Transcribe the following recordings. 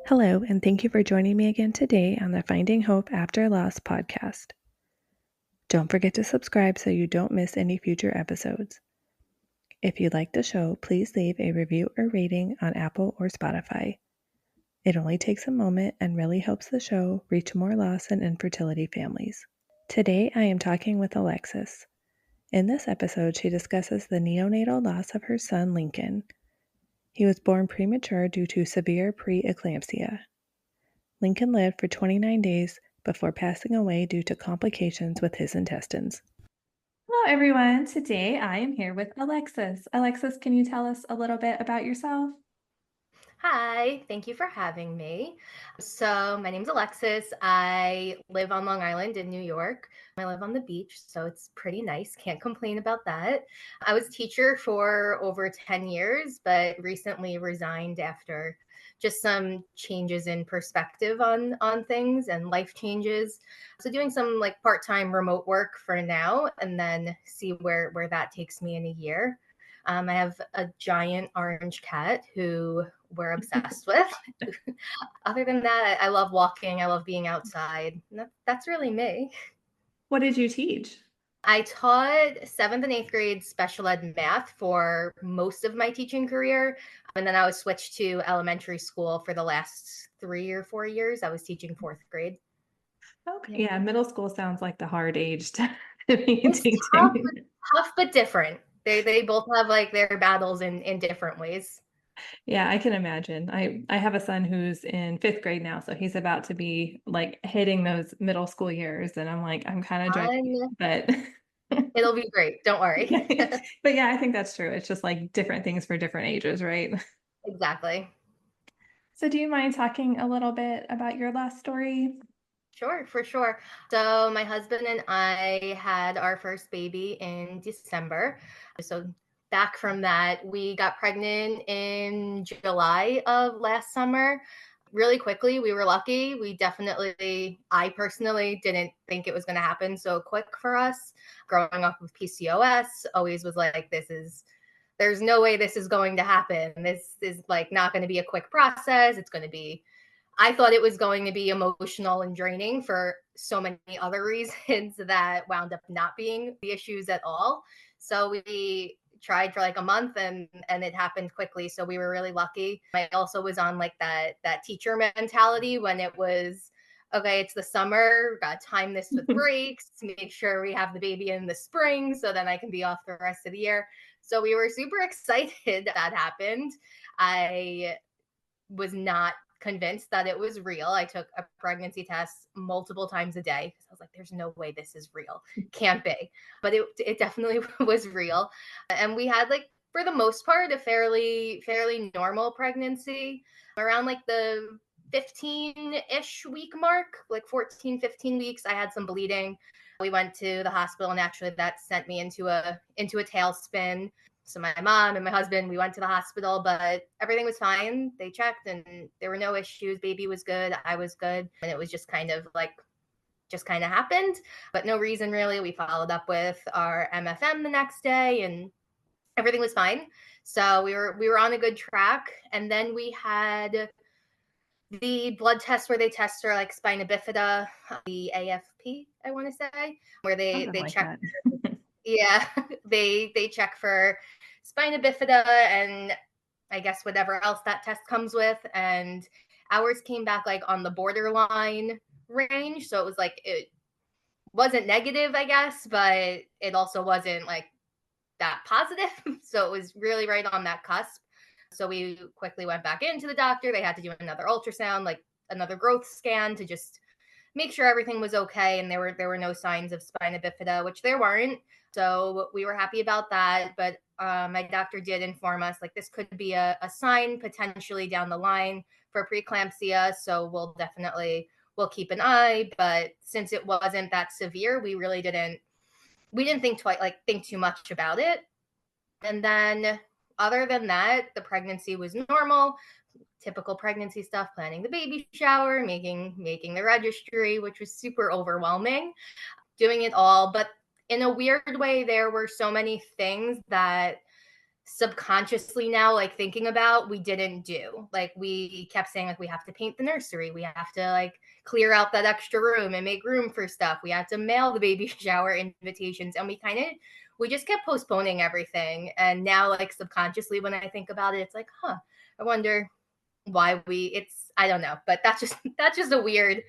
Hello, and thank you for joining me again today on the Finding Hope After Loss podcast. Don't forget to subscribe so you don't miss any future episodes. If you like the show, please leave a review or rating on Apple or Spotify. It only takes a moment and really helps the show reach more loss and infertility families. Today, I am talking with Alexis. In this episode, she discusses the neonatal loss of her son, Lincoln. He was born premature due to severe pre-eclampsia. Lincoln lived for 29 days before passing away due to complications with his intestines. Hello, everyone. Today I am here with Alexis. Alexis, can you tell us a little bit about yourself? Hi, thank you for having me. So, my name's Alexis. I live on Long Island in New York. I live on the beach, so it's pretty nice. Can't complain about that. I was a teacher for over 10 years, but recently resigned after just some changes in perspective on things and life changes. So doing some like part-time remote work for now and then see where that takes me in a year. I have a giant orange cat who we're obsessed with. Other than that, I love walking. I love being outside. That's really me. What did you teach? I taught seventh and eighth grade special ed math for most of my teaching career. And then I was switched to elementary school for the last 3 or 4 years. I was teaching fourth grade. Okay. Yeah, middle school sounds like the hard age to be It's teaching. tough but different. They both have like their battles in different ways. Yeah, I can imagine. I have a son who's in fifth grade now, so he's about to be like hitting those middle school years, and I'm kind of dreading Fun. it, but It'll be great. Don't worry. but yeah, I think that's true. It's just like different things for different ages, right? Exactly. So do you mind talking a little bit about your last story? Sure, for sure. So my husband and I had our first baby in December. So back from that, we got pregnant in July of last summer. Really quickly, we were lucky. I personally didn't think it was going to happen so quick for us. Growing up with PCOS, always was like, there's no way this is going to happen. This is like not going to be a quick process. I thought it was going to be emotional and draining for so many other reasons that wound up not being the issues at all. So we tried for like a month and it happened quickly. So we were really lucky. I also was on like that teacher mentality when it was okay, it's the summer, got to time this with breaks, make sure we have the baby in the spring so then I can be off the rest of the year. So we were super excited that happened. I was not convinced that it was real. I took a pregnancy test multiple times a day because I was like, there's no way this is real. Can't be. But it definitely was real. And we had like for the most part a fairly normal pregnancy around like the 15-ish week mark, like 14, 15 weeks. I had some bleeding. We went to the hospital and actually that sent me into a tailspin. So my mom and my husband, we went to the hospital, but everything was fine. They checked and there were no issues. Baby was good. I was good. And it was just kind of happened, but no reason really. We followed up with our MFM the next day and everything was fine. So we were on a good track. And then we had the blood test where they test for like spina bifida, the AFP, I want to say, where they Something they like check. that. Yeah, they check for spina bifida and I guess whatever else that test comes with. And ours came back like on the borderline range. So it was like it wasn't negative, I guess, but it also wasn't like that positive. So it was really right on that cusp. So we quickly went back into the doctor. They had to do another ultrasound, like another growth scan to just make sure everything was okay and there were no signs of spina bifida, which there weren't. So we were happy about that. But my doctor did inform us like this could be a sign potentially down the line for preeclampsia. So we'll keep an eye. But since it wasn't that severe, we didn't think too much about it. And then other than that, the pregnancy was normal, typical pregnancy stuff, planning the baby shower, making the registry, which was super overwhelming, doing it all. But in a weird way, there were so many things that subconsciously now, like thinking about, we didn't do. Like we kept saying like we have to paint the nursery, we have to like clear out that extra room and make room for stuff, we had to mail the baby shower invitations, and we just kept postponing everything. And now like subconsciously when I think about it, it's like, I wonder why I don't know, but that's just a weird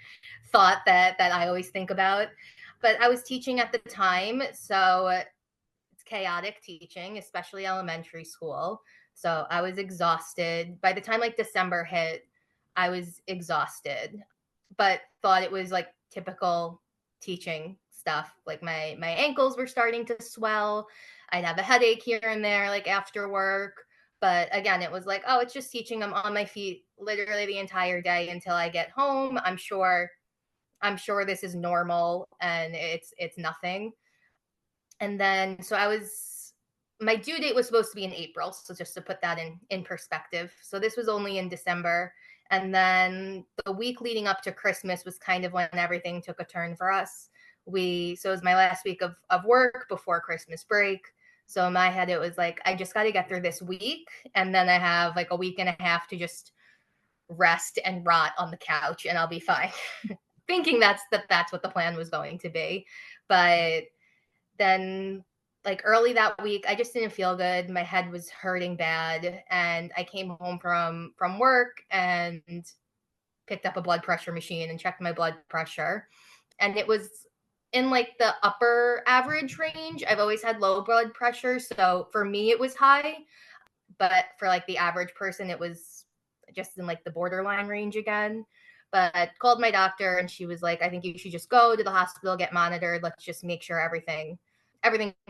thought that I always think about. But I was teaching at the time, so it's chaotic teaching, especially elementary school. So I was exhausted. By the time like December hit, I was exhausted, but thought it was like typical teaching stuff. Like my ankles were starting to swell. I'd have a headache here and there, like after work. But again, it was like, oh, it's just teaching. I'm on my feet literally the entire day until I get home. I'm sure this is normal and it's nothing. And then so my due date was supposed to be in April, so just to put that in perspective. So this was only in December, and then the week leading up to Christmas was kind of when everything took a turn for us. So it was my last week of work before Christmas break. So in my head it was like, I just got to get through this week, and then I have like a week and a half to just rest and rot on the couch and I'll be fine. Thinking that's what the plan was going to be. But then like early that week, I just didn't feel good. My head was hurting bad, and I came home from work and picked up a blood pressure machine and checked my blood pressure, and it was in like the upper average range. I've always had low blood pressure, so for me it was high, but for like the average person it was just in like the borderline range again. But I called my doctor and she was like, I think you should just go to the hospital, get monitored, let's just make sure everything's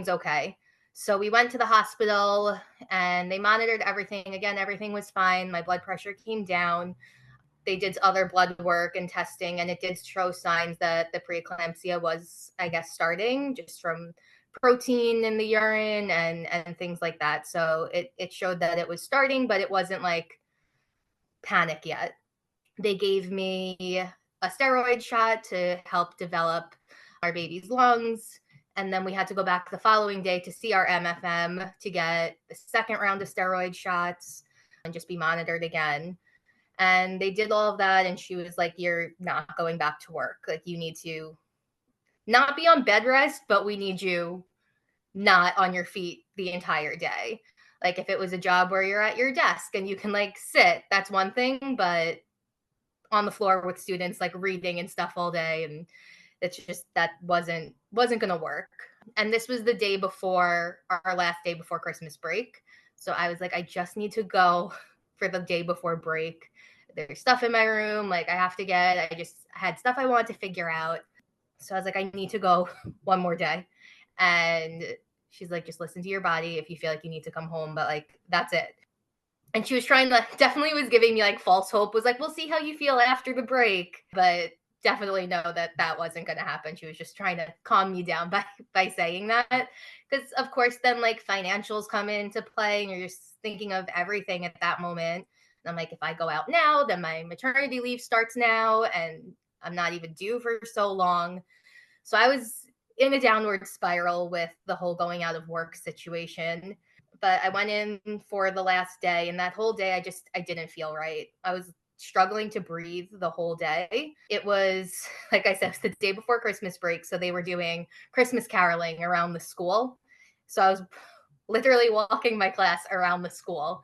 okay. So we went to the hospital and they monitored everything. Again, everything was fine. My blood pressure came down. They did other blood work and testing, and it did show signs that the preeclampsia was, I guess, starting just from protein in the urine and things like that. So it showed that it was starting, but it wasn't like panic yet. They gave me a steroid shot to help develop our baby's lungs. And then we had to go back the following day to see our MFM to get the second round of steroid shots and just be monitored again. And they did all of that. And she was like, you're not going back to work. Like, you need to not be on bed rest, but we need you not on your feet the entire day. Like, if it was a job where you're at your desk and you can like sit, that's one thing. But on the floor with students like reading and stuff all day, and it's just that wasn't gonna work. And this was the day before our last day before Christmas break, so I was like, I just need to go for the day before break. There's stuff in my room like I just had stuff I wanted to figure out, so I was like, I need to go one more day. And she's like, just listen to your body. If you feel like you need to come home, but like that's it. And she was trying to definitely was giving me like false hope, was like, we'll see how you feel after the break, but definitely know that wasn't going to happen. She was just trying to calm me down by saying that, because of course then like financials come into play and you're just thinking of everything at that moment. And I'm like, if I go out now, then my maternity leave starts now and I'm not even due for so long. So I was in a downward spiral with the whole going out of work situation. But I went in for the last day, and that whole day I didn't feel right. I was struggling to breathe the whole day. It was, like I said, it was the day before Christmas break, so they were doing Christmas caroling around the school. So I was literally walking my class around the school,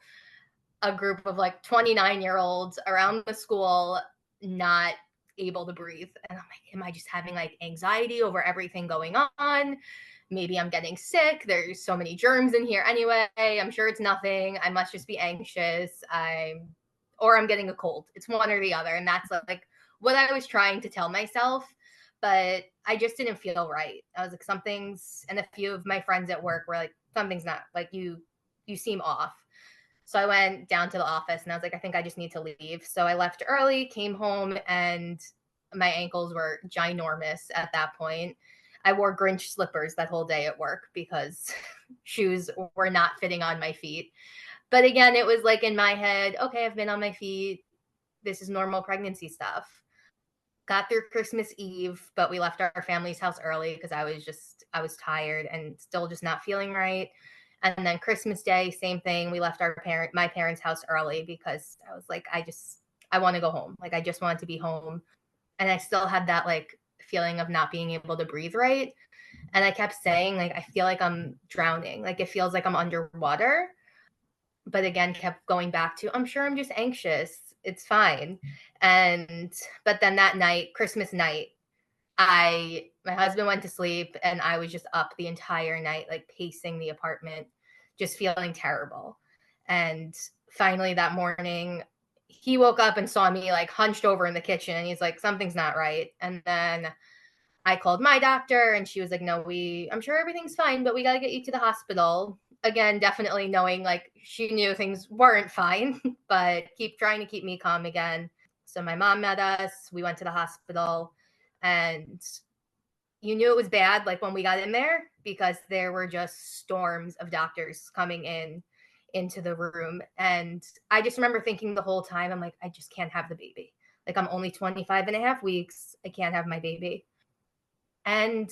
a group of like 29-year-olds around the school, not able to breathe. And I'm like, am I just having like anxiety over everything going on? Maybe I'm getting sick. There's so many germs in here anyway. I'm sure it's nothing. I must just be anxious. Or I'm getting a cold. It's one or the other. And that's like what I was trying to tell myself. But I just didn't feel right. I was like, something's, and a few of my friends at work were like, something's not, like, you seem off. So I went down to the office and I was like, I think I just need to leave. So I left early, came home, and my ankles were ginormous at that point. I wore Grinch slippers that whole day at work because shoes were not fitting on my feet. But again, it was like in my head, okay, I've been on my feet. This is normal pregnancy stuff. Got through Christmas Eve, but we left our family's house early because I was tired and still just not feeling right. And then Christmas Day, same thing. We left my parents' house early because I was like, I want to go home. Like, I just wanted to be home. And I still had that like feeling of not being able to breathe right. And I kept saying, like, I feel like I'm drowning. Like, it feels like I'm underwater. But again, kept going back to, I'm sure I'm just anxious. It's fine. But then that night, Christmas night, my husband went to sleep and I was just up the entire night, like pacing the apartment, just feeling terrible. And finally that morning, he woke up and saw me like hunched over in the kitchen and he's like, something's not right. And then I called my doctor and she was like, no, I'm sure everything's fine, but we got to get you to the hospital. Again, definitely knowing like she knew things weren't fine, but keep trying to keep me calm again. So my mom met us, we went to the hospital, and you knew it was bad like when we got in there because there were just storms of doctors coming into the room. And I just remember thinking the whole time, I'm like, I just can't have the baby. Like, I'm only 25 and a half weeks. I can't have my baby. And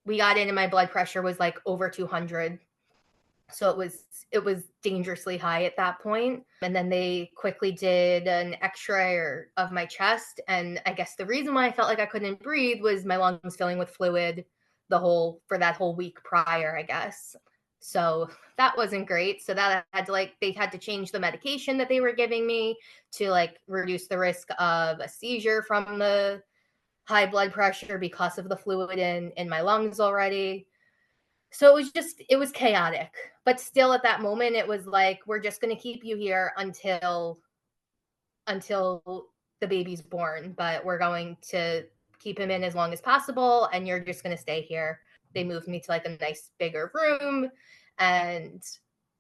we got in and my blood pressure was like over 200. So it was dangerously high at that point. And then they quickly did an x-ray of my chest. And I guess the reason why I felt like I couldn't breathe was my lungs filling with fluid for that whole week prior, I guess. So that wasn't great. So that I had to they had to change the medication that they were giving me to like reduce the risk of a seizure from the high blood pressure because of the fluid in my lungs already. So it was chaotic. But still at that moment, it was like, we're just going to keep you here until the baby's born, but we're going to keep him in as long as possible. And you're just going to stay here. They moved me to like a nice bigger room. And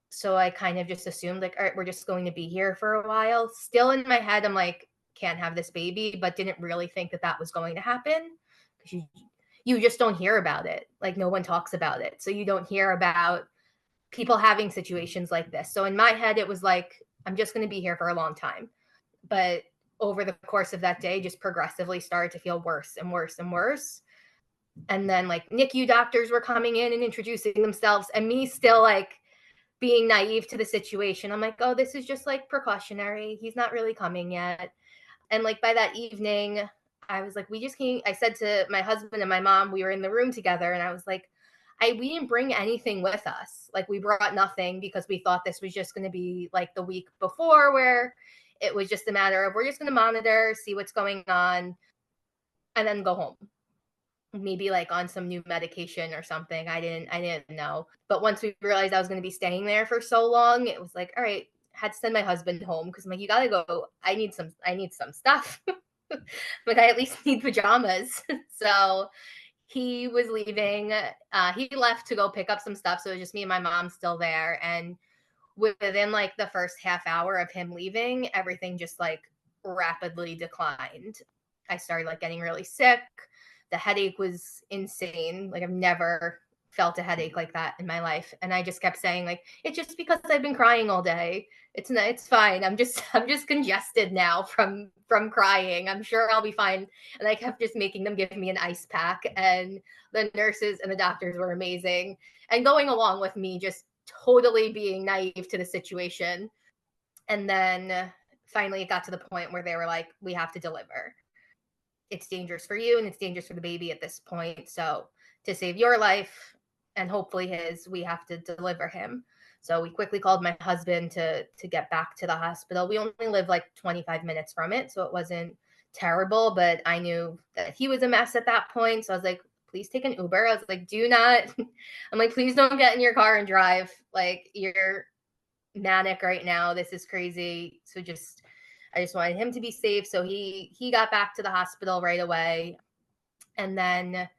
so I kind of just assumed like, all right, we're just going to be here for a while. Still in my head, I'm like, can't have this baby, but didn't really think that was going to happen because you just don't hear about it. Like, no one talks about it. So you don't hear about people having situations like this. So in my head, it was like, I'm just going to be here for a long time. But over the course of that day, just progressively started to feel worse and worse and worse. And then like NICU doctors were coming in and introducing themselves, and me still like being naive to the situation. I'm like, oh, this is just like precautionary. He's not really coming yet. And like by that evening, I was like, we just can't. I said to my husband and my mom, we were in the room together, and I was like, we didn't bring anything with us. Like, we brought nothing because we thought this was just going to be like the week before, where it was just a matter of, we're just going to monitor, see what's going on, and then go home. Maybe like on some new medication or something. I didn't know. But once we realized I was going to be staying there for so long, it was like, all right, had to send my husband home because I'm like, you gotta go. I need some stuff. Like, I at least need pajamas. So he was leaving. He left to go pick up some stuff. So it was just me and my mom still there. And within like the first half hour of him leaving, everything just like rapidly declined. I started like getting really sick. The headache was insane. Like, I've never felt a headache like that in my life. And I just kept saying like, it's just because I've been crying all day. It's fine. I'm just congested now from crying. I'm sure I'll be fine. And I kept just making them give me an ice pack, and the nurses and the doctors were amazing and going along with me, just totally being naive to the situation. And then finally it got to the point where they were like, we have to deliver. It's dangerous for you and it's dangerous for the baby at this point. So to save your life and hopefully his, we have to deliver him. So we quickly called my husband to get back to the hospital. We only lived like 25 minutes from it, so it wasn't terrible, but I knew that he was a mess at that point. So I was like, please take an Uber. I was like, do not, I'm like, please don't get in your car and drive. Like, you're manic right now. This is crazy. So I just wanted him to be safe. So he got back to the hospital right away. And then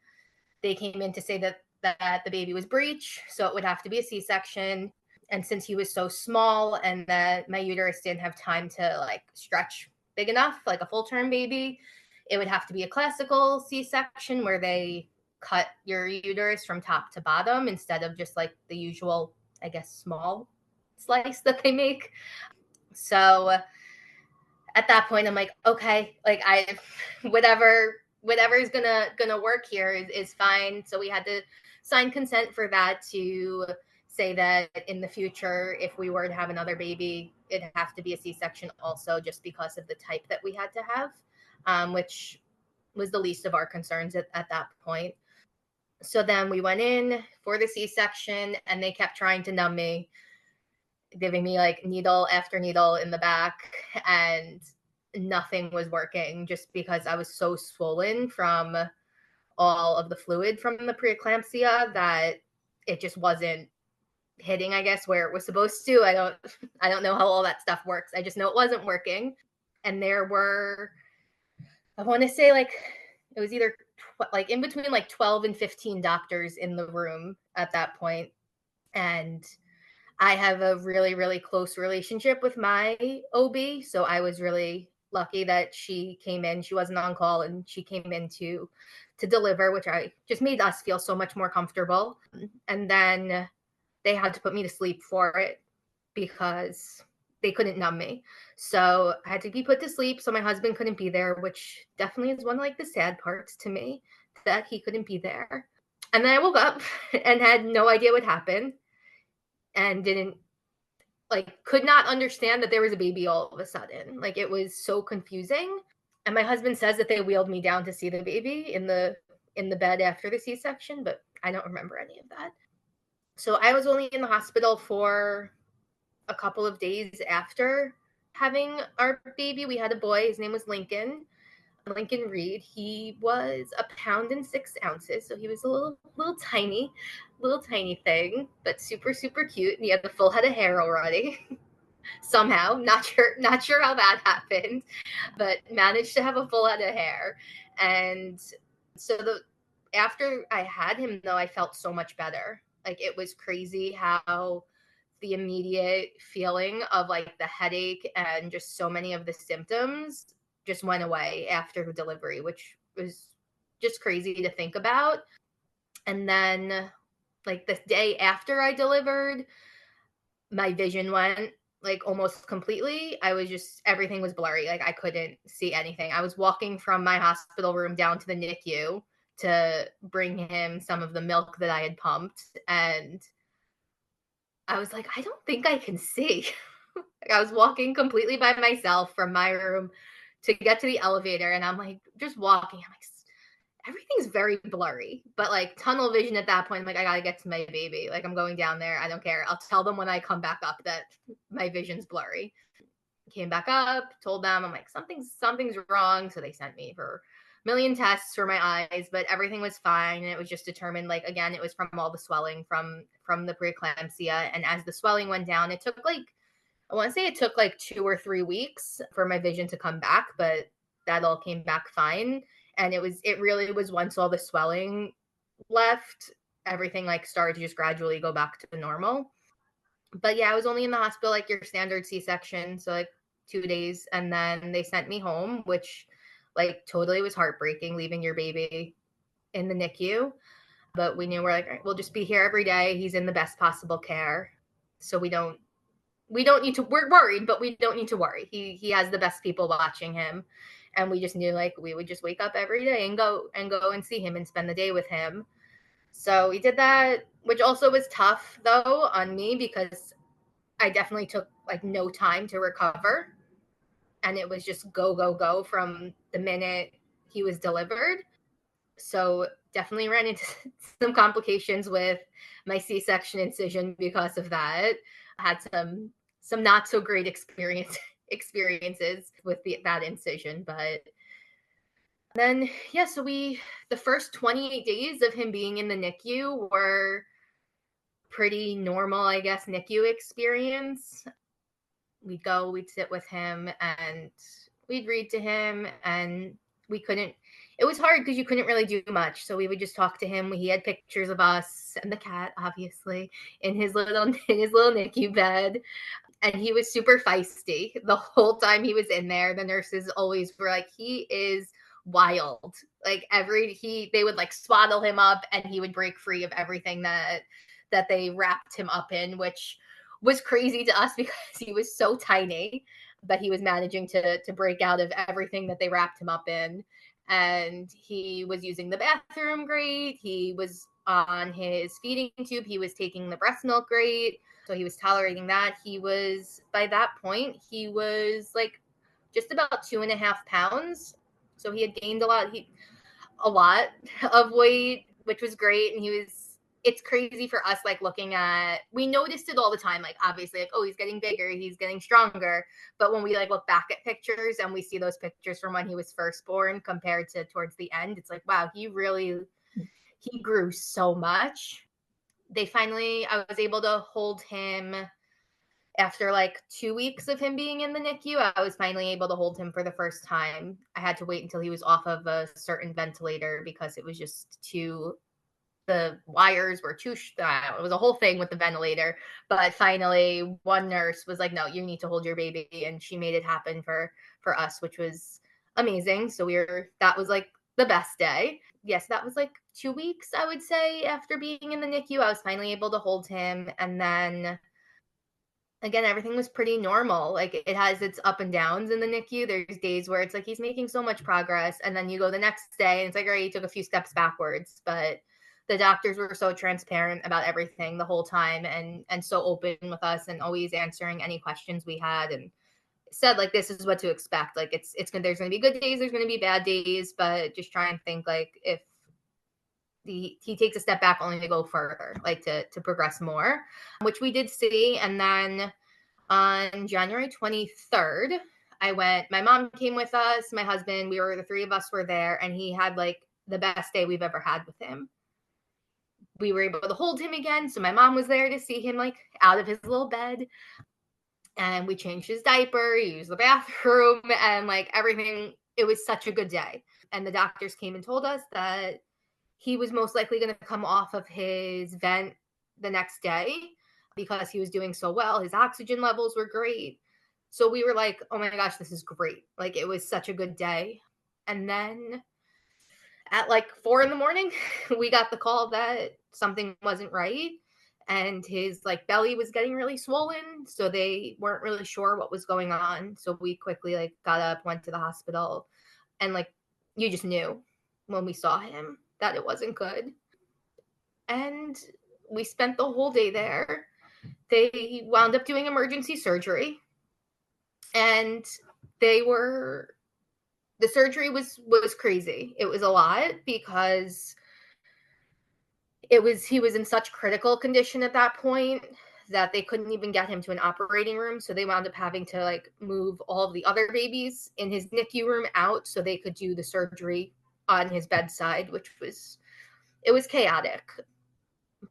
they came in to say that the baby was breech, so it would have to be a C-section. And since he was so small and that my uterus didn't have time to like stretch big enough, like a full-term baby, it would have to be a classical C-section where they cut your uterus from top to bottom instead of just like the usual, I guess, small slice that they make. So at that point, I'm like, okay, like whatever is gonna work here is fine. So we had to sign consent for that to say that in the future, if we were to have another baby, it'd have to be a C-section also, just because of the type that we had to have, which was the least of our concerns at that point. So then we went in for the C-section, and they kept trying to numb me, giving me like needle after needle in the back, and nothing was working just because I was so swollen from all of the fluid from the preeclampsia that it just wasn't hitting, I guess, where it was supposed to. I don't know how all that stuff works. I just know it wasn't working. And there were, I want to say, like, it was either like in between like 12 and 15 doctors in the room at that point. And I have a really, really close relationship with my OB. So I was really lucky that she came in. She wasn't on call, and she came in to deliver, which I just made us feel so much more comfortable. And then they had to put me to sleep for it because they couldn't numb me. So I had to be put to sleep so my husband couldn't be there, which definitely is one of like the sad parts to me, that he couldn't be there. And then I woke up and had no idea what happened, and didn't like could not understand that there was a baby all of a sudden. Like, it was so confusing. And my husband says that they wheeled me down to see the baby in the bed after the C-section, but I don't remember any of that. So I was only in the hospital for a couple of days after having our baby. We had a boy. His name was Lincoln Reed. He was 1 pound and 6 ounces, so he was a little tiny thing, but super super cute. And he had the full head of hair already. Somehow, not sure how that happened, but managed to have a full head of hair. And so after I had him, though, I felt so much better. Like, it was crazy how the immediate feeling of like the headache and just so many of the symptoms just went away after delivery, which was just crazy to think about. And then, like, the day after I delivered, my vision went like almost completely. Everything was blurry. Like, I couldn't see anything. I was walking from my hospital room down to the NICU to bring him some of the milk that I had pumped, and I was like, I don't think I can see. Like, I was walking completely by myself from my room to get to the elevator, and I'm like, just walking. I'm like, everything's very blurry, but like tunnel vision at that point. I'm like, I gotta get to my baby. Like, I'm going down there. I don't care. I'll tell them when I come back up that my vision's blurry. Came back up, told them, I'm like, something's wrong. So they sent me for a million tests for my eyes, but everything was fine. And it was just determined, like, again, it was from all the swelling from the preeclampsia. And as the swelling went down, it took like, I want to say it took like 2 or 3 weeks for my vision to come back, but that all came back fine. And it really was once all the swelling left, everything like started to just gradually go back to normal. But yeah, I was only in the hospital like your standard C-section, so like 2 days, and then they sent me home, which like totally was heartbreaking, leaving your baby in the NICU. But we knew, we're like, all right, we'll just be here every day. He's in the best possible care. So we don't need to, we're worried, but we don't need to worry. He has the best people watching him. And we just knew, like, we would just wake up every day and go and see him and spend the day with him. So we did that, which also was tough though on me, because I definitely took like no time to recover. And it was just go from the minute he was delivered. So definitely ran into some complications with my C-section incision because of that. I had some not so great experiences with that incision, but then yeah, so the first 28 days of him being in the NICU were pretty normal, I guess, NICU experience. We'd sit with him, and we'd read to him, and it was hard because you couldn't really do much. So we would just talk to him. He had pictures of us and the cat, obviously, in his little NICU bed. And he was super feisty the whole time he was in there. The nurses always were like, he is wild. Like, they would like swaddle him up, and he would break free of everything that they wrapped him up in, which was crazy to us because he was so tiny, but he was managing to break out of everything that they wrapped him up in. And he was using the bathroom great. He was on his feeding tube. He was taking the breast milk great, so he was tolerating that. He was, by that point, he was like just about 2.5 pounds. So he had gained a lot of weight, which was great. And it's crazy for us, like looking at, we noticed it all the time, like obviously like, oh, he's getting bigger, he's getting stronger. But when we like look back at pictures and we see those pictures from when he was first born compared to towards the end, it's like, wow, he grew so much. I was able to hold him after like 2 weeks of him being in the NICU. I was finally able to hold him for the first time. I had to wait until he was off of a certain ventilator because it was just the wires were too, it was a whole thing with the ventilator. But finally, one nurse was like, no, you need to hold your baby. And she made it happen for us, which was amazing. So that was like the best day. Yes, that was like 2 weeks, I would say, after being in the NICU. I was finally able to hold him. And then again, everything was pretty normal. Like, it has its up and downs in the NICU. There's days where it's like he's making so much progress, and then you go the next day and it's like, all right, he took a few steps backwards. But the doctors were so transparent about everything the whole time, and so open with us, and always answering any questions we had, and said like, this is what to expect. Like, it's gonna, there's gonna be good days, there's gonna be bad days, but just try and think like, if he takes a step back, only to go further, like to progress more, which we did see. And then on January 23rd, my mom came with us, my husband, the three of us were there, and he had like the best day we've ever had with him. We were able to hold him again. So my mom was there to see him like out of his little bed, and we changed his diaper, used the bathroom, and like everything. It was such a good day. And the doctors came and told us that he was most likely going to come off of his vent the next day because he was doing so well. His oxygen levels were great. So we were like, oh my gosh, this is great. Like, it was such a good day. And then at like 4 a.m, we got the call that something wasn't right. And his like belly was getting really swollen. So they weren't really sure what was going on. So we quickly like got up, went to the hospital, and like, you just knew when we saw him that it wasn't good. And we spent the whole day there. They wound up doing emergency surgery, and the surgery was crazy. It was a lot because he was in such critical condition at that point that they couldn't even get him to an operating room. So they wound up having to like move all of the other babies in his NICU room out so they could do the surgery on his bedside, it was chaotic.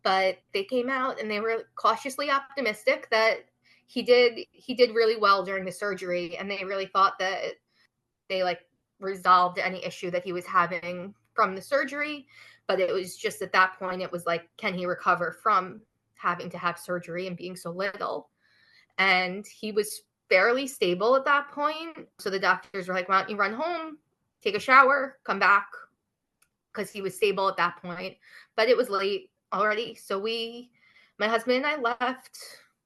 But they came out and they were cautiously optimistic that he did really well during the surgery, and they really thought that they like resolved any issue that he was having from the surgery. But it was just at that point, it was like, can he recover from having to have surgery and being so little? And he was fairly stable at that point. So the doctors were like, why don't you run home, take a shower, come back, because he was stable at that point. But it was late already. So my husband and I left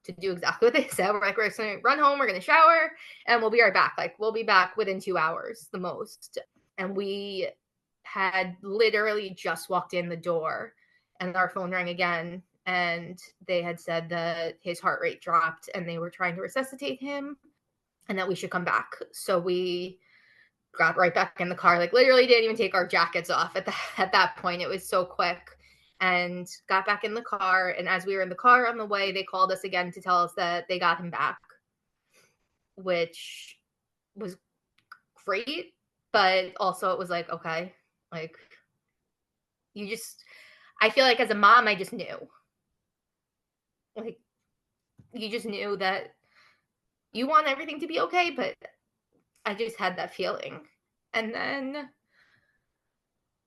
to do exactly what they said. We're like, we're going to run home, we're going to shower, and we'll be right back. Like, we'll be back within 2 hours the most. And we had literally just walked in the door, and our phone rang again. And they had said that his heart rate dropped and they were trying to resuscitate him and that we should come back. So we got right back in the car, like literally didn't even take our jackets off at that point. It was so quick. And got back in the car. And as we were in the car on the way, they called us again to tell us that they got him back, which was great. But also it was like, okay, like I feel like as a mom, I just knew. Like, you just knew that you want everything to be okay, but I just had that feeling. And then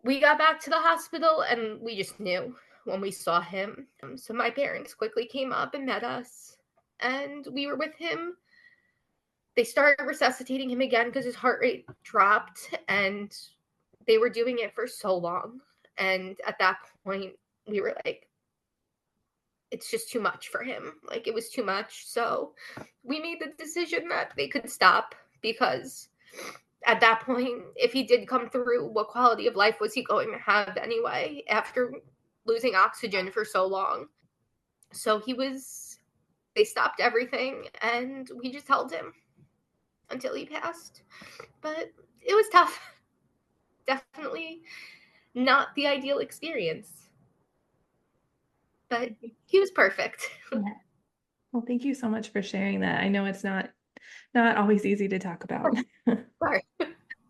we got back to the hospital and we just knew when we saw him. So my parents quickly came up and met us, and we were with him. They started resuscitating him again because his heart rate dropped, and they were doing it for so long. And at that point, we were like, it's just too much for him. Like, it was too much. So we made the decision that they could stop, because at that point, if he did come through, what quality of life was he going to have anyway after losing oxygen for so long. So they stopped everything and we just held him until he passed. But it was tough. Definitely not the ideal experience. But he was perfect. Yeah. Well, thank you so much for sharing that. I know it's not always easy to talk about. Sorry.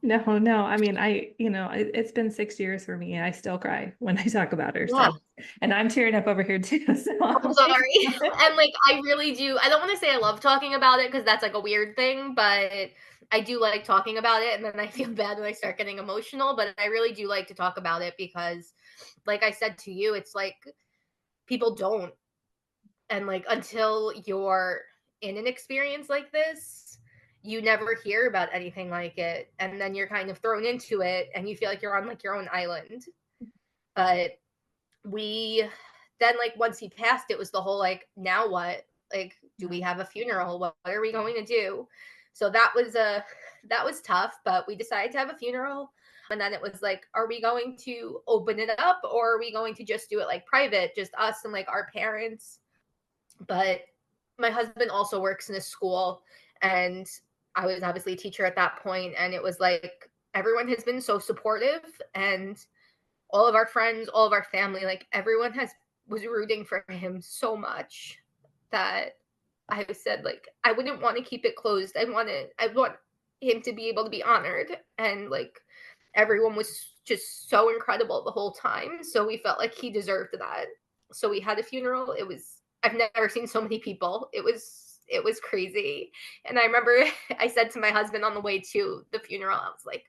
No. I mean, it's been 6 years for me and I still cry when I talk about her. Yeah. So, and I'm tearing up over here too. So I'm sorry. And like I really do. I don't want to say I love talking about it because that's like a weird thing, but I do like talking about it, and then I feel bad when I start getting emotional. But I really do like to talk about it because, like I said to you, it's like people don't, and like until you're in an experience like this, you never hear about anything like it, and then you're kind of thrown into it, and you feel like you're on like your own island. But we then like once he passed, it was the whole like now what, like do we have a funeral, what are we going to do? So that was tough, but we decided to have a funeral. And then it was like, are we going to open it up or are we going to just do it like private, just us and like our parents? But my husband also works in a school, and I was obviously a teacher at that point, and it was like everyone has been so supportive, and all of our friends, all of our family, like everyone was rooting for him so much that I said like I wouldn't want to keep it closed. I want him to be able to be honored, and like everyone was just so incredible the whole time. So we felt like he deserved that. So we had a funeral. I've never seen so many people. It was crazy. And I remember I said to my husband on the way to the funeral, I was like,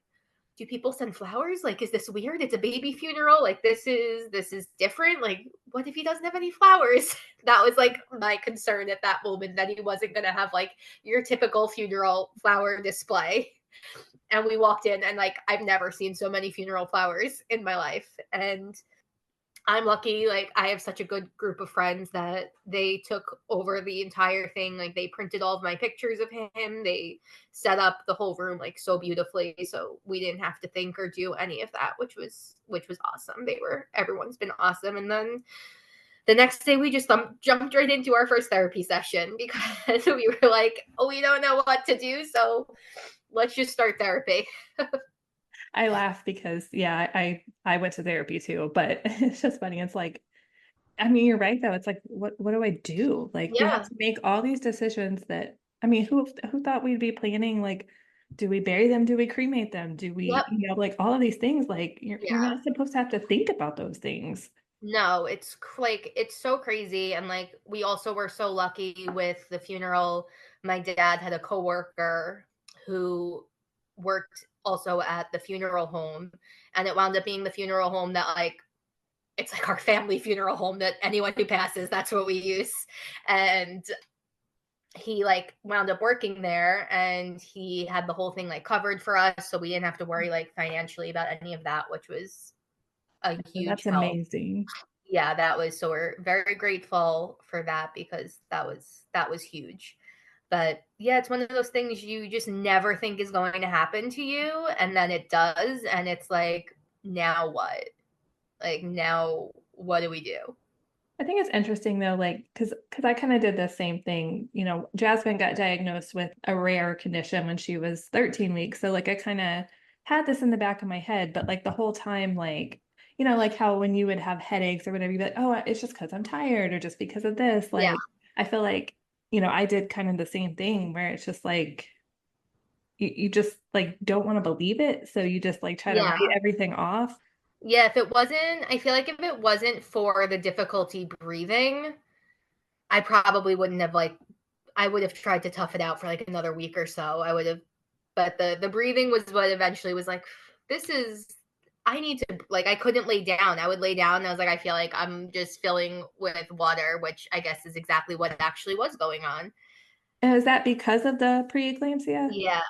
do people send flowers? Like, is this weird? It's a baby funeral. Like, this is different. Like, what if he doesn't have any flowers? That was like my concern at that moment, that he wasn't gonna have like your typical funeral flower display. And we walked in, and like I've never seen so many funeral flowers in my life. And I'm lucky, like I have such a good group of friends that they took over the entire thing. Like they printed all of my pictures of him. They set up the whole room like so beautifully. So we didn't have to think or do any of that, which was awesome. Everyone's been awesome. And then the next day we just jumped right into our first therapy session because we were like, oh, we don't know what to do. So let's just start therapy. I laugh because yeah, I went to therapy too, but it's just funny. It's like, I mean, you're right though. It's like, what do I do? Like we have Yeah. to make all these decisions that, I mean, who thought we'd be planning like, do we bury them? Do we cremate them? Do we, Yep. like all of these things, like you're Yeah. not supposed to have to think about those things. No, it's so crazy. And like we also were so lucky with the funeral. My dad had a coworker who worked also at the funeral home, and it wound up being the funeral home that like it's like our family funeral home, that anyone who passes, that's what we use. And he like wound up working there, and he had the whole thing like covered for us, so we didn't have to worry like financially about any of that, which was a huge That's help. amazing. Yeah, that was, so we're very grateful for that because that was huge. But yeah, it's one of those things you just never think is going to happen to you, and then it does, and it's like, now what? Like now what do we do? I think it's interesting though, like, because I kind of did the same thing. Jasmine got diagnosed with a rare condition when she was 13 weeks. So like I kind of had this in the back of my head, but like the whole time, like, like how when you would have headaches or whatever, you'd be like, oh, it's just because I'm tired or just because of this. Yeah. Like, I feel like, I did kind of the same thing where it's just like you just like don't want to believe it. So you just like try to Yeah. write everything off. Yeah, I feel like if it wasn't for the difficulty breathing, I probably wouldn't have like I would have tried to tough it out for like another week or so. I would have, but the breathing was what eventually was like, this is, I need to, like, I couldn't lay down. I would lay down and I was like, I feel like I'm just filling with water, which I guess is exactly what actually was going on. And is that because of the preeclampsia? Yeah.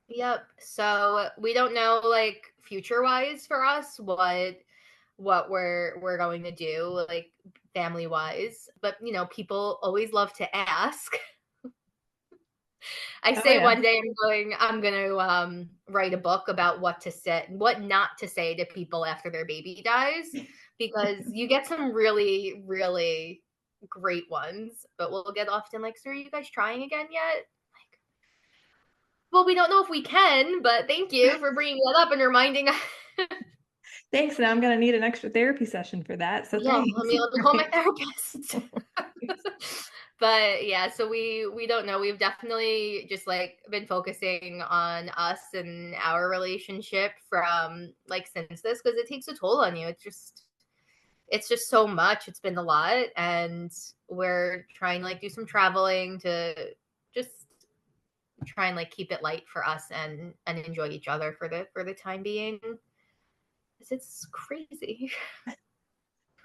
Yep. So we don't know like future wise for us what we're going to do like family wise, but people always love to ask. I Oh say yeah. one day I'm going to write a book about what to say, what not to say to people after their baby dies, because you get some really, really great ones, but we'll get often like, so are you guys trying again yet? Like, well, we don't know if we can, but thank you for bringing that up and reminding us. Thanks. Now I'm going to need an extra therapy session for that. So Yeah, thanks. let me call my therapist. But yeah, so we don't know. We've definitely just like been focusing on us and our relationship from like since this, because it takes a toll on you. It's just so much. It's been a lot, and we're trying to like do some traveling to just try and like keep it light for us and enjoy each other for the time being. It's crazy.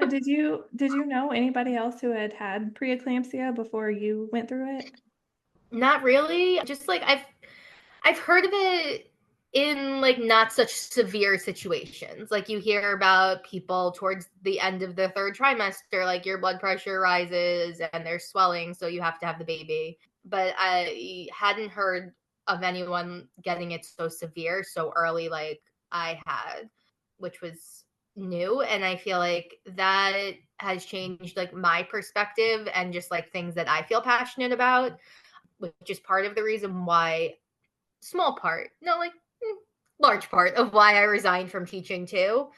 Did you know anybody else who had preeclampsia before you went through it? Not really. Just like I've heard of it in like not such severe situations. Like you hear about people towards the end of the third trimester, like your blood pressure rises and there's swelling, so you have to have the baby. But I hadn't heard of anyone getting it so severe so early like I had, which was new. And I feel like that has changed like my perspective and just like things that I feel passionate about, which is part of the reason why, small part, no, like large part of why I resigned from teaching too.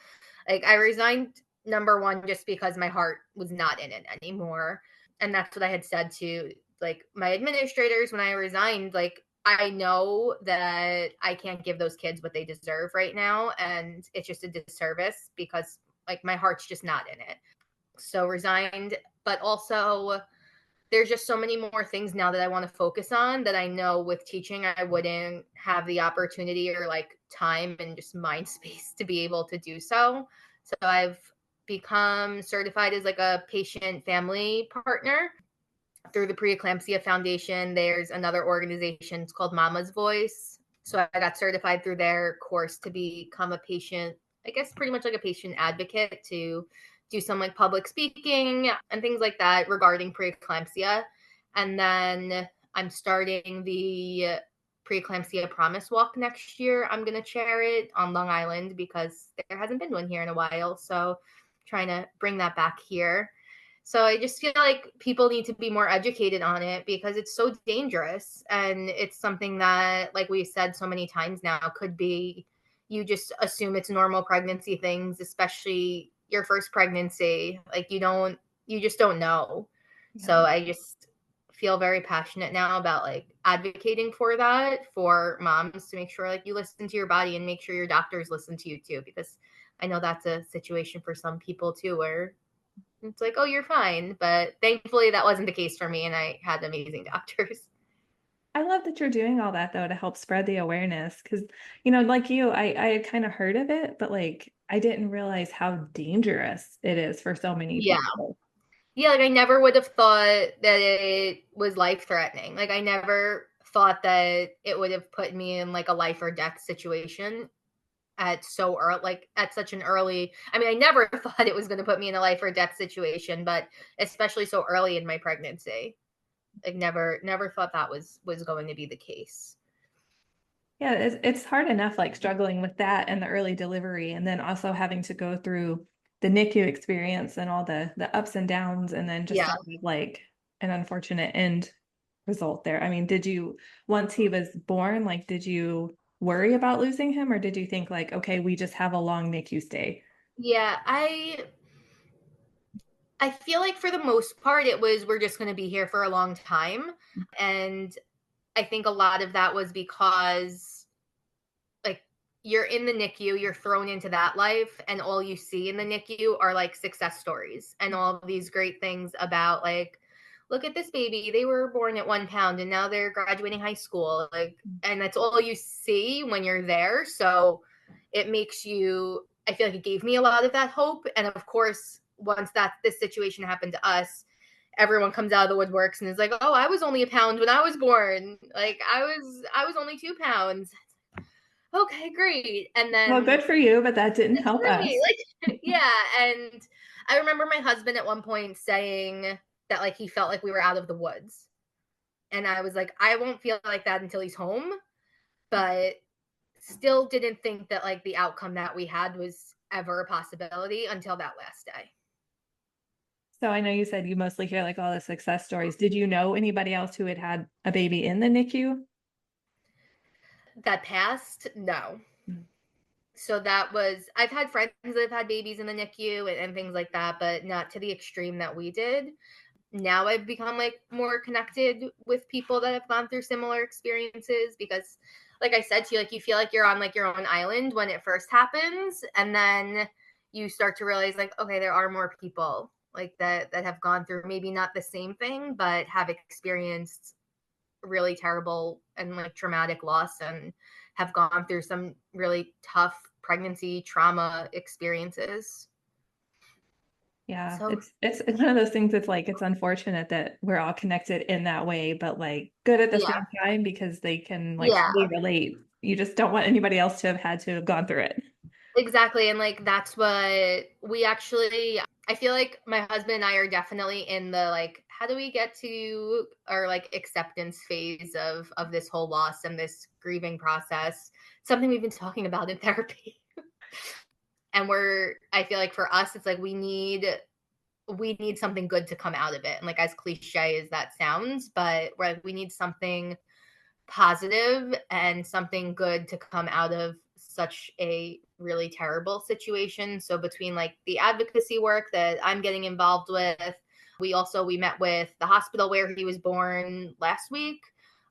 Like I resigned, number one, just because my heart was not in it anymore. And that's what I had said to like my administrators when I resigned. Like, I know that I can't give those kids what they deserve right now. And it's just a disservice because like my heart's just not in it. So resigned, but also there's just so many more things now that I want to focus on that I know with teaching I wouldn't have the opportunity or like time and just mind space to be able to do so. So I've become certified as like a patient family partner through the Preeclampsia Foundation. There's another organization, it's called Mama's Voice. So I got certified through their course to become a patient, I guess pretty much like a patient advocate, to do some like public speaking and things like that regarding preeclampsia. And then I'm starting the Preeclampsia Promise Walk next year. I'm going to chair it on Long Island because there hasn't been one here in a while. So trying to bring that back here. So I just feel like people need to be more educated on it because it's so dangerous. And it's something that, like we said so many times now, could be, you just assume it's normal pregnancy things, especially your first pregnancy. Like you just don't know. Yeah. So I just feel very passionate now about like advocating for that, for moms, to make sure like you listen to your body and make sure your doctors listen to you too, because I know that's a situation for some people too, where it's like, oh, you're fine. But thankfully, that wasn't the case for me, and I had amazing doctors. I love that you're doing all that though to help spread the awareness because, like you, I had kind of heard of it, but like I didn't realize how dangerous it is for so many Yeah. people. Yeah, like I never would have thought that it was life threatening. Like I never thought that it would have put me in like a life or death situation at so early, like at such an early. I mean, I never thought it was going to put me in a life or death situation, but especially so early in my pregnancy. Like never thought that was going to be the case. Yeah, it's hard enough like struggling with that and the early delivery and then also having to go through the NICU experience and all the ups and downs and then just to Yeah. have like an unfortunate end result there. I mean, once he was born, like did you worry about losing him or did you think like, okay, we just have a long NICU stay? Yeah, I feel like for the most part it was, we're just going to be here for a long time. And I think a lot of that was because like you're in the NICU, you're thrown into that life, and all you see in the NICU are like success stories and all these great things about like, look at this baby, they were born at 1 pound and now they're graduating high school. Like, and that's all you see when you're there. So it makes you, I feel like it gave me a lot of that hope. And of course, once that this situation happened to us, everyone comes out of the woodworks and is like, "Oh, I was only a pound when I was born. Like I was only 2 pounds." Okay, great. And Well, then good for you, but that didn't it's help great. us. Like yeah, and I remember my husband at one point saying that like he felt like we were out of the woods. And I was like, I won't feel like that until he's home, but still didn't think that like the outcome that we had was ever a possibility until that last day. So I know you said you mostly hear like all the success stories. Did you know anybody else who had had a baby in the NICU? That passed, no. Mm. So that was, I've had friends that have had babies in the NICU and things like that, but not to the extreme that we did. Now I've become like more connected with people that have gone through similar experiences because like I said to you, like you feel like you're on like your own island when it first happens, and then you start to realize like, okay, there are more people like that have gone through maybe not the same thing, but have experienced really terrible and like traumatic loss and have gone through some really tough pregnancy trauma experiences. Yeah, So it's one of those things that's like it's unfortunate that we're all connected in that way, but like good at the yeah, same time because they can like yeah, fully relate. You just don't want anybody else to have had to have gone through it. exactly. And like that's what we actually, I feel like my husband and I are definitely in the like, how do we get to our like acceptance phase of this whole loss and this grieving process? Something we've been talking about in therapy. And I feel like for us, it's like we need something good to come out of it. And like as cliche as that sounds, but we're like, we need something positive and something good to come out of such a really terrible situation. So between like the advocacy work that I'm getting involved with, we met with the hospital where he was born last week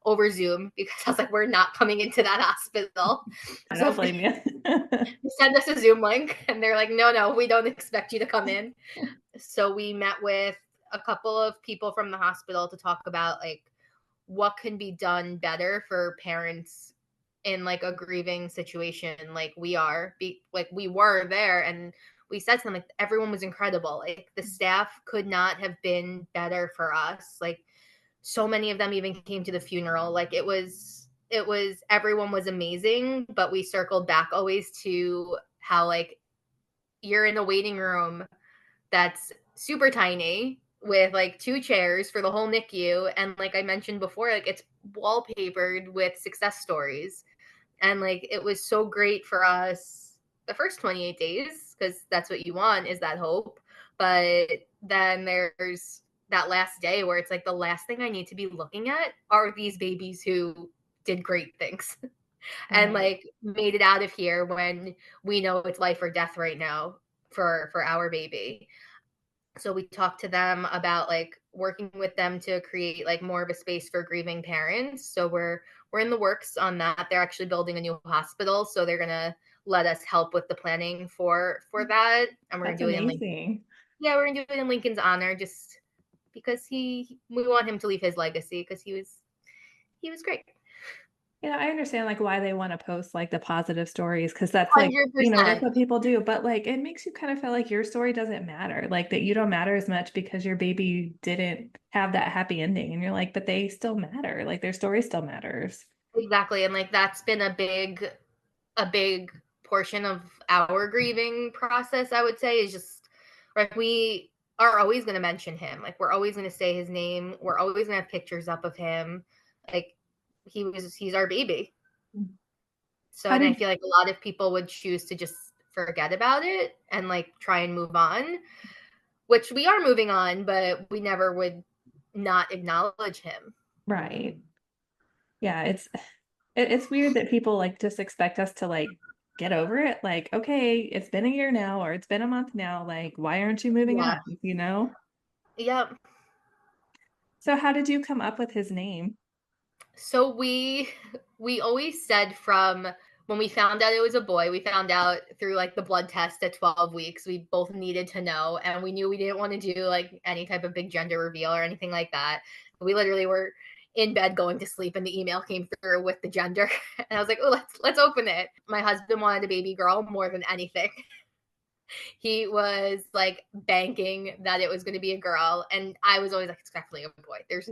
over Zoom because I was like, we're not coming into that hospital. I So don't blame you. they send us a Zoom link and they're like, no, we don't expect you to come in. So we met with a couple of people from the hospital to talk about like what can be done better for parents in like a grieving situation like like we were there, and we said something like everyone was incredible, like the staff could not have been better for us, like so many of them even came to the funeral, like it was everyone was amazing, but we circled back always to how like you're in a waiting room that's super tiny with like two chairs for the whole NICU. And like I mentioned before, like it's wallpapered with success stories. And like it was so great for us the first 28 days because that's what you want is that hope. But then there's that last day where it's like the last thing I need to be looking at are these babies who did great things and Right. like made it out of here when we know it's life or death right now for our baby. So we talked to them about like working with them to create like more of a space for grieving parents. So we're in the works on that. They're actually building a new hospital, so they're gonna let us help with the planning for that, and we're gonna That's do it in Lincoln. amazing. Yeah, we're gonna do it in Lincoln's honor, just because we want him to leave his legacy because he was great. I understand like why they want to post like the positive stories because that's like, that's 100%. what people do. But like it makes you kind of feel like your story doesn't matter, like that you don't matter as much because your baby didn't have that happy ending. And you're like, but they still matter. Like their story still matters. Exactly. And like that's been a big portion of our grieving process, I would say, is just like we are always going to mention him. Like we're always going to say his name. We're always going to have pictures up of him. Like he's our baby. So, How and I did feel like a lot of people would choose to just forget about it and like try and move on, which we are moving on, but we never would not acknowledge him. right. Yeah, it's weird that people like just expect us to like get over it. Like, okay, it's been a year now or it's been a month now. Like, why aren't you moving Yeah. on? Yeah. So how did you come up with his name? So we always said from when we found out it was a boy, we found out through like the blood test at 12 weeks. We both needed to know, and we knew we didn't want to do like any type of big gender reveal or anything like that. We literally were in bed going to sleep and the email came through with the gender. And I was like, "Oh, let's open it." My husband wanted a baby girl more than anything. He was like banking that it was going to be a girl, and I was always like, it's definitely a boy. There's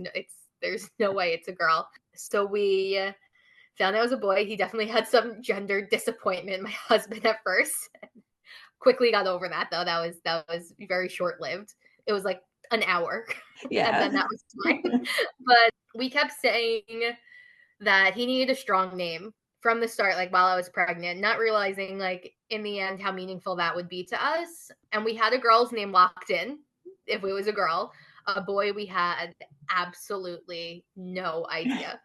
no way it's a girl. So we found out it was a boy. He definitely had some gender disappointment, my husband, at first. Quickly got over that though. That was very short lived. It was like an hour, and Yeah. then that was fine. But we kept saying that he needed a strong name from the start, like while I was pregnant, not realizing like in the end how meaningful that would be to us. And we had a girl's name locked in if it was a girl. A boy, we had absolutely no idea.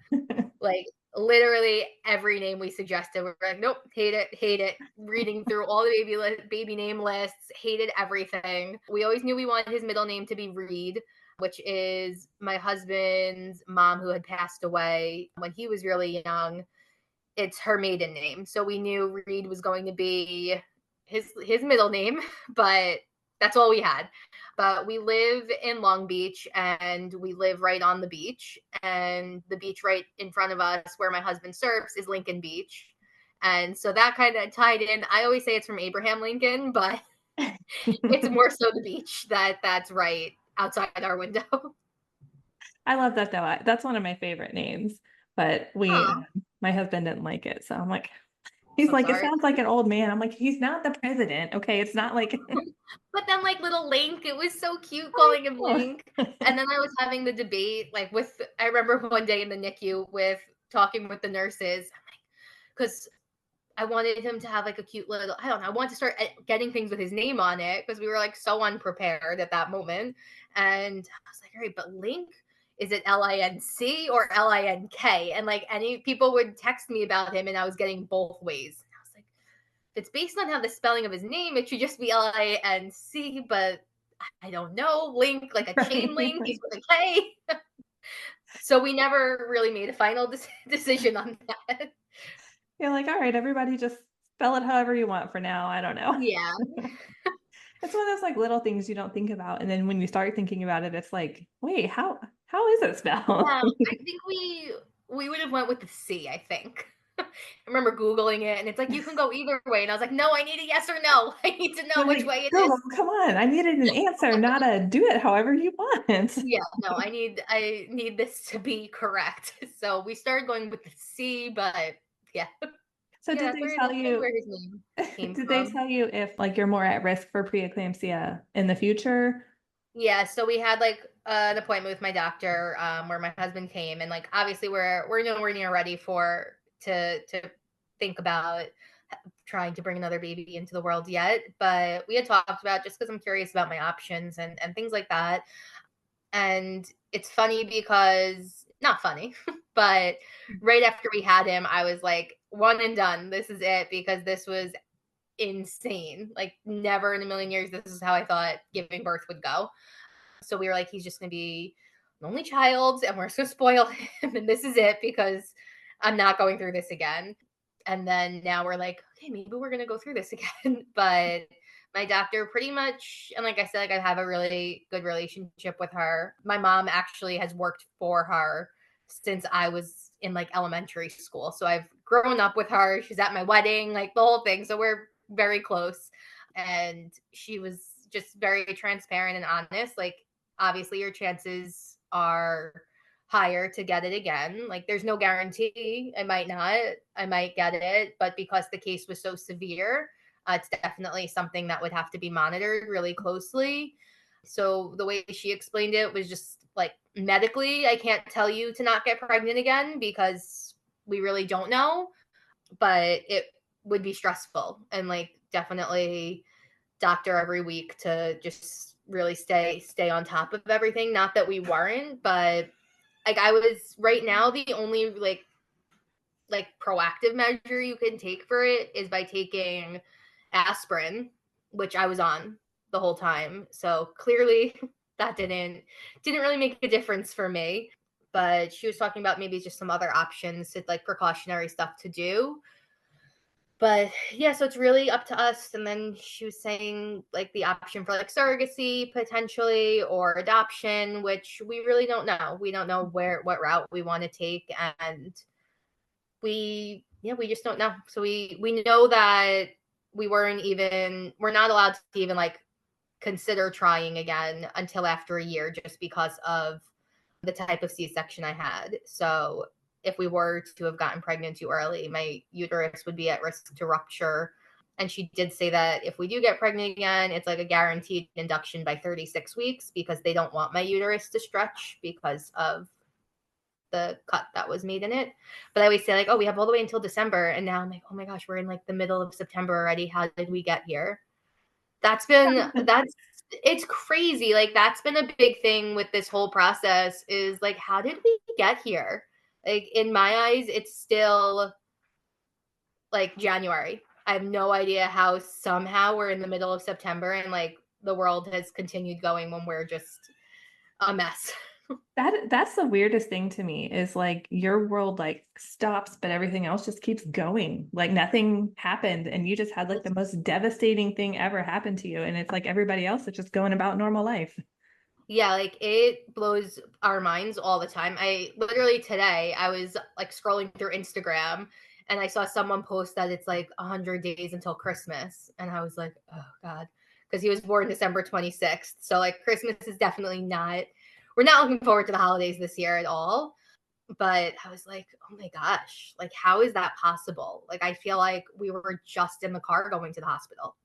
Like literally every name we suggested, we're like, nope, hate it. Reading through all the baby name lists, hated everything. We always knew we wanted his middle name to be Reed, which is my husband's mom who had passed away when he was really young. It's her maiden name, so we knew Reed was going to be his middle name, but that's all we had. But we live in Long Beach, and we live right on the beach, and the beach right in front of us where my husband surfs is Lincoln Beach. And so that kind of tied in. I always say it's from Abraham Lincoln, but it's more so the beach that's right outside our window. I love that though. That's one of my favorite names, but Oh, my husband didn't like it. So I'm like, he's so like, it sorry. sounds like an old man. I'm like, he's not the president. Okay. It's not like, But then like little Link, it was so cute calling him oh. Link. And then I was having the debate like with I remember one day in the NICU with talking with the nurses because I wanted him to have like a cute little I don't know, I wanted to start getting things with his name on it because we were like so unprepared at that moment. And I was like, all right, but Link, is it Linc or Link? And like any people would text me about him and I was getting both ways. I was like, it's based on how the spelling of his name, it should just be Linc, but I don't know. Link, like a chain link, he's with a K. So we never really made a final decision on that. You're like, all right, everybody just spell it however you want for now. I don't know. Yeah. It's one of those like little things you don't think about. And then when you start thinking about it, it's like, wait, how is it spelled? Yeah. I think we would have went with the C, I think. I remember Googling it and it's like you can go either way. And I was like, no, I need a yes or no. I need to know You're which like, way it Google, is. come on. I needed an answer, not a do it however you want. Yeah, no, I need this to be correct. So we started going with the C, but yeah. So Yeah, did they tell that's kind of you where his name came did they from. tell you if like you're more at risk for preeclampsia in the future? Yeah, so we had like an appointment with my doctor where my husband came, and like obviously we're nowhere near ready for to think about trying to bring another baby into the world yet, but we had talked about just because I'm curious about my options and things like that. And it's funny because not funny, but right after we had him, I was like, one and done. This is it because this was insane. Like never in a million years this is how I thought giving birth would go. So we were like, he's just gonna be an only child and we're just gonna spoil him and this is it because I'm not going through this again. And then now we're like, okay, maybe we're gonna go through this again. But my doctor pretty much, and like I said, like I have a really good relationship with her. My mom actually has worked for her since I was in like elementary school. So I've grown up with her. She's at my wedding, like the whole thing. So we're very close. And she was just very transparent and honest. Like, obviously, your chances are higher to get it again. Like, there's no guarantee. I might not. I might get it. But because the case was so severe, it's definitely something that would have to be monitored really closely. So the way she explained it was just like medically, I can't tell you to not get pregnant again because we really don't know, but it would be stressful and like definitely doctor every week to just really stay on top of everything. Not that we weren't, but like I was right now the only like proactive measure you can take for it is by taking aspirin, which I was on the whole time. So clearly that didn't really make a difference for me. But she was talking about maybe just some other options, like precautionary stuff to do. But yeah, so it's really up to us. And then she was saying like the option for like surrogacy potentially or adoption, which we really don't know. We don't know what route we want to take, and we just don't know. So we know that we're not allowed to even like consider trying again until after a year just because of the type of C-section I had. So if we were to have gotten pregnant too early, my uterus would be at risk to rupture. And she did say that if we do get pregnant again, it's like a guaranteed induction by 36 weeks because they don't want my uterus to stretch because of the cut that was made in it. But I always say like, oh, we have all the way until December, and now I'm like, oh my gosh, we're in like the middle of September already. How did we get here? That's it's crazy. Like that's been a big thing with this whole process is like, how did we get here? Like in my eyes, it's still like January. I have no idea how somehow we're in the middle of September and like the world has continued going when we're just a mess. That's the weirdest thing to me is like your world like stops, but everything else just keeps going. Like nothing happened and you just had like the most devastating thing ever happen to you. And it's like everybody else is just going about normal life. Yeah, like it blows our minds all the time. I literally today I was like scrolling through Instagram and I saw someone post that it's like 100 days until Christmas and I was like, "Oh god." Because he was born December 26th. So like Christmas is definitely not we're not looking forward to the holidays this year at all. But I was like, "Oh my gosh. Like how is that possible?" Like I feel like we were just in the car going to the hospital.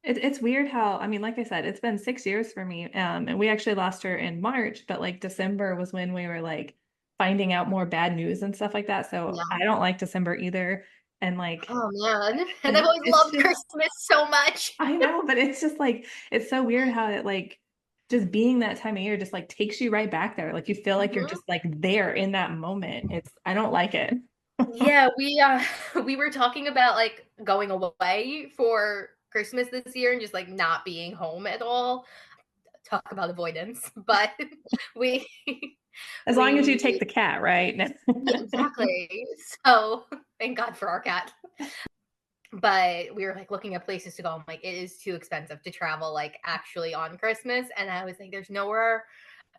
It's weird how, I mean, like I said, it's been 6 years for me. And we actually lost her in March, but like December was when we were like finding out more bad news and stuff like that. So Yeah. I don't like December either. And like, Oh man. And I've always it's loved just, Christmas so much. I know, but it's just like, it's so weird how it like, just being that time of year just like takes you right back there. Like you feel like you're Mhm. just like there in that moment. I don't like it. Yeah, we we were talking about like going away for Christmas this year and just like not being home at all. Talk about avoidance, but we As long as you take we the cat, right? yeah, exactly. So thank God for our cat. But we were like looking at places to go. I'm like, it is too expensive to travel like actually on Christmas. And I was like, there's nowhere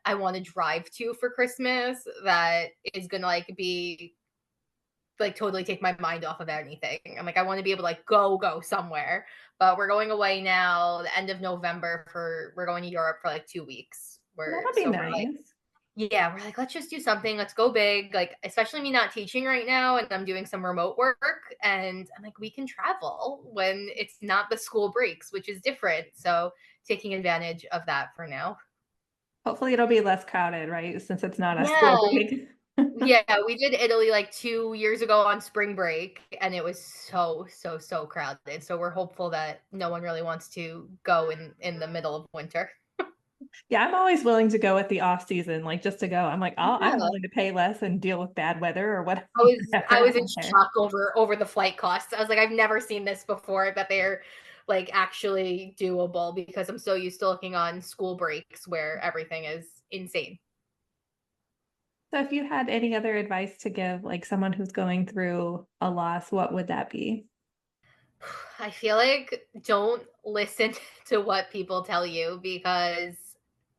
I want to drive to for Christmas that is gonna like be like totally take my mind off of anything. I'm like, I want to be able to like go somewhere. But we're going away now, the end of November for we're going to Europe for like 2 weeks. That'll be We're like, nice. yeah, we're like, let's just do something. Let's go big. Like, especially me not teaching right now and I'm doing some remote work. And I'm like, we can travel when it's not the school breaks, which is different. So taking advantage of that for now. Hopefully it'll be less crowded, right? Since it's not a Yeah. school break. Yeah, we did Italy like 2 years ago on spring break, and it was so crowded. So we're hopeful that no one really wants to go in the middle of winter. Yeah, I'm always willing to go at the off season, like just to go. I'm like, I'm Yeah. willing to pay less and deal with bad weather or whatever. I I was in don't care. shock over the flight costs. I was like, I've never seen this before that they're like actually doable because I'm so used to looking on school breaks where everything is insane. So if you had any other advice to give, like someone who's going through a loss, what would that be? I feel like don't listen to what people tell you because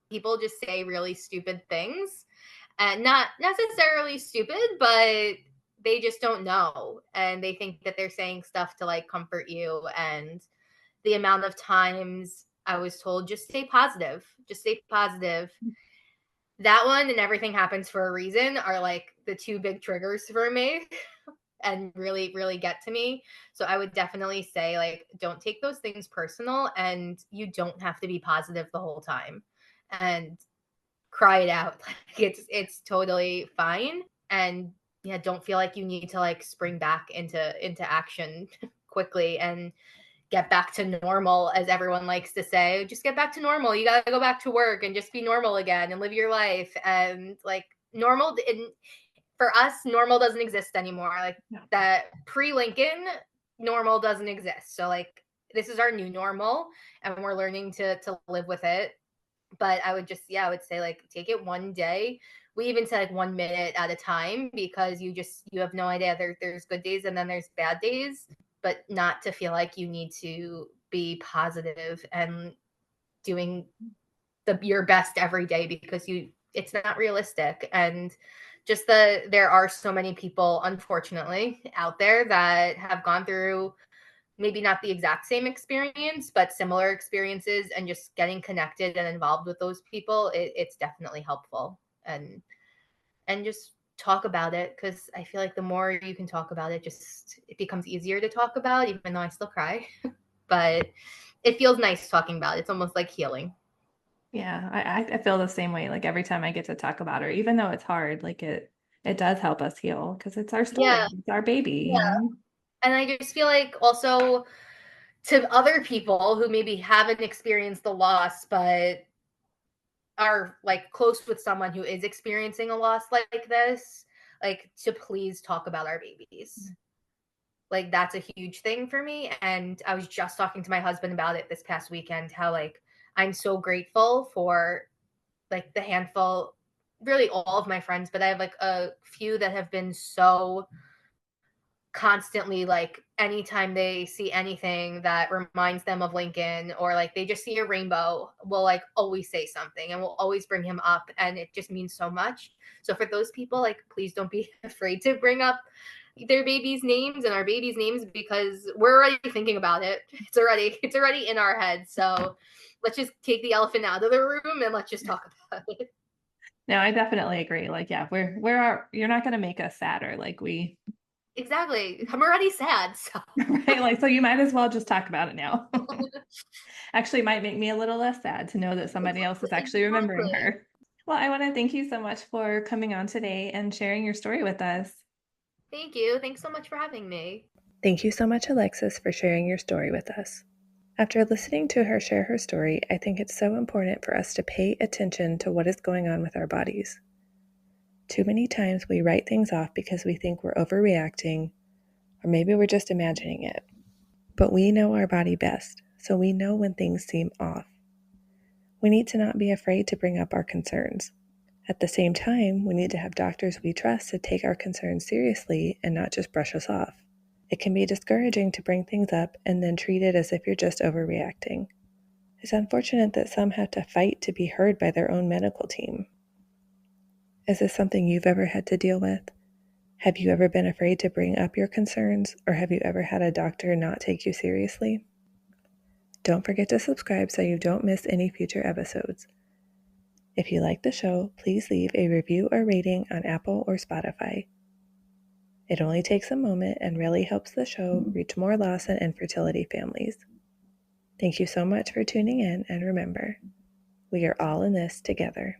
people just say really stupid things and not necessarily stupid, but they just don't know and they think that they're saying stuff to like comfort you. And the amount of times I was told just stay positive, that one and everything happens for a reason are like the two big triggers for me and really get to me. So I would definitely say like don't take those things personal and you don't have to be positive the whole time. And cry it out. Like it's totally fine. And yeah, don't feel like you need to like spring back into action quickly and get back to normal, as everyone likes to say. Just get back to normal. You gotta go back to work and just be normal again and live your life. And like normal for us, normal doesn't exist anymore. Like No. that pre-Lincoln normal doesn't exist. So like this is our new normal and we're learning to live with it. But I would just, yeah, I would say like take it one day. We even said like 1 minute at a time because you have no idea. There's good days and then there's bad days, but not to feel like you need to be positive and doing your best every day because it's not realistic. And just there are so many people unfortunately out there that have gone through maybe not the exact same experience, but similar experiences, and just getting connected and involved with those people, it's definitely helpful. And just talk about it because I feel like the more you can talk about it, just it becomes easier to talk about, even though I still cry. But it feels nice talking about it. It's almost like healing. Yeah, I feel the same way. Like every time I get to talk about her, even though it's hard, like It does help us heal because it's our Yeah, story. It's our baby, yeah. And I just feel like also to other people who maybe haven't experienced the loss, but are like close with someone who is experiencing a loss like this, like to please talk about our babies. Like that's a huge thing for me. And I was just talking to my husband about it this past weekend, how like I'm so grateful for like the handful, really all of my friends, but I have like a few that have been so constantly like anytime they see anything that reminds them of Lincoln or like they just see a rainbow, will like always say something and will always bring him up, and it just means so much. So for those people, like please don't be afraid to bring up their babies' names and our babies' names, because we're already thinking about it. It's already in our heads. So let's just take the elephant out of the room and let's just talk about it. No, I definitely agree. Like, yeah, you're not going to make us sadder. Like Exactly. I'm already sad. So right? Like, so you might as well just talk about it now. Actually, it might make me a little less sad to know that somebody else is actually remembering exactly. her. Well, I want to thank you so much for coming on today and sharing your story with us. Thank you. Thanks so much for having me. Thank you so much, Alexis, for sharing your story with us. After listening to her share her story, I think it's so important for us to pay attention to what is going on with our bodies. Too many times we write things off because we think we're overreacting, or maybe we're just imagining it. But we know our body best, so we know when things seem off. We need to not be afraid to bring up our concerns. At the same time, we need to have doctors we trust to take our concerns seriously and not just brush us off. It can be discouraging to bring things up and then treat it as if you're just overreacting. It's unfortunate that some have to fight to be heard by their own medical team. Is this something you've ever had to deal with? Have you ever been afraid to bring up your concerns, or have you ever had a doctor not take you seriously? Don't forget to subscribe so you don't miss any future episodes. If you like the show, please leave a review or rating on Apple or Spotify. It only takes a moment and really helps the show reach more loss and infertility families. Thank you so much for tuning in, and remember, we are all in this together.